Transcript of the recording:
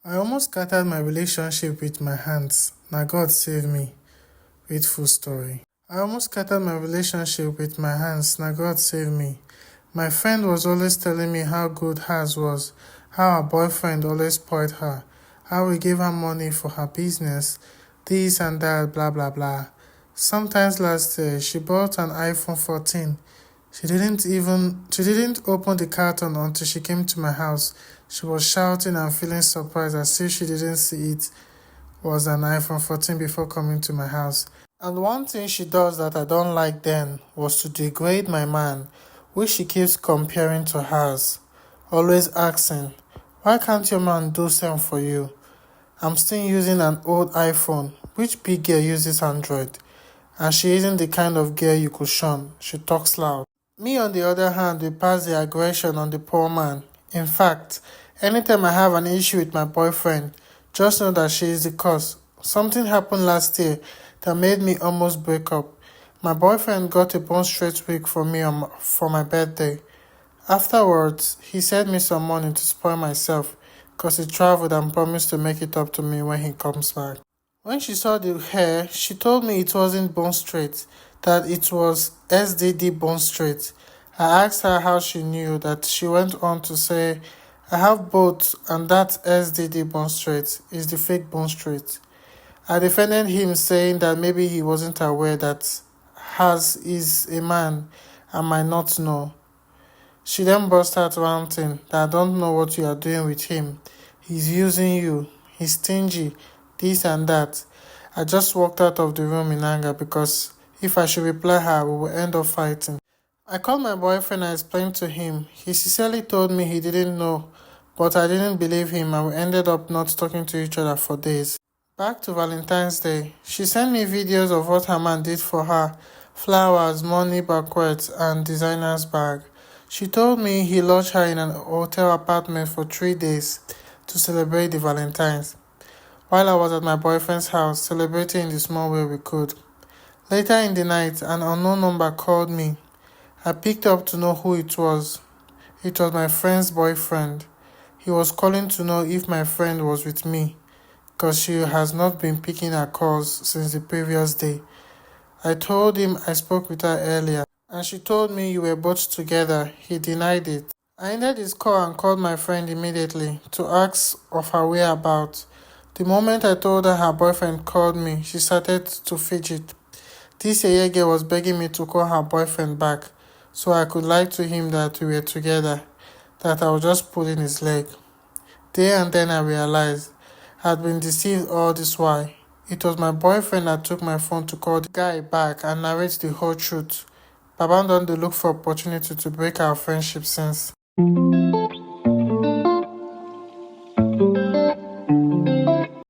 I almost scattered my relationship with my hands. Now God save me. Read full story. I almost scattered my relationship with my hands. Now God save me. My friend was always telling me how good hers was, how her boyfriend always spoiled her, how he gave her money for her business, this and that, blah blah blah. Sometimes last year she bought an iPhone 14. She didn't open the carton until she came to my house. She was shouting and feeling surprised as if she didn't see it was an iPhone 14 before coming to my house. And one thing she does that I don't like then was to degrade my man, which she keeps comparing to hers, always asking, why can't your man do same for you? I'm still using an old iPhone. Which big girl uses Android? And she isn't the kind of girl you could shun. She talks loud. Me, on the other hand, will pass the aggression on the poor man. In fact, anytime I have an issue with my boyfriend, just know that she is the cause. Something happened last year that made me almost break up. My boyfriend got a bone straight wig for me for my birthday. Afterwards, he sent me some money to spoil myself because he traveled and promised to make it up to me when he comes back. When she saw the hair, she told me it wasn't bone straight, that it was SDD bone straight. I asked her how she knew that. She went on to say, I have both and that SDD bone straight is the fake bone straight. I defended him saying that maybe he wasn't aware that hers is a man and might not know. She then burst out ranting that I don't know what you are doing with him. He's using you. He's stingy. This and that. I just walked out of the room in anger because if I should reply her, we will end up fighting. I called my boyfriend and explained to him. He sincerely told me he didn't know, but I didn't believe him and we ended up not talking to each other for days. Back to Valentine's Day. She sent me videos of what her man did for her. Flowers, money, banquets, and designer's bag. She told me he lodged her in an hotel apartment for 3 days to celebrate the Valentines, while I was at my boyfriend's house celebrating in the small way we could. Later in the night, an unknown number called me. I picked up to know who it was. It was my friend's boyfriend. He was calling to know if my friend was with me, because she has not been picking her calls since the previous day. I told him I spoke with her earlier, and she told me you were both together. He denied it. I ended his call and called my friend immediately to ask of her whereabouts. The moment I told her her boyfriend called me, she started to fidget. This Yeye girl was begging me to call her boyfriend back so I could lie to him that we were together, that I was just pulling his leg. There and then I realized I had been deceived all this while. It was my boyfriend that took my phone to call the guy back and narrate the whole truth. Baba don dey look for opportunity to break our friendship since.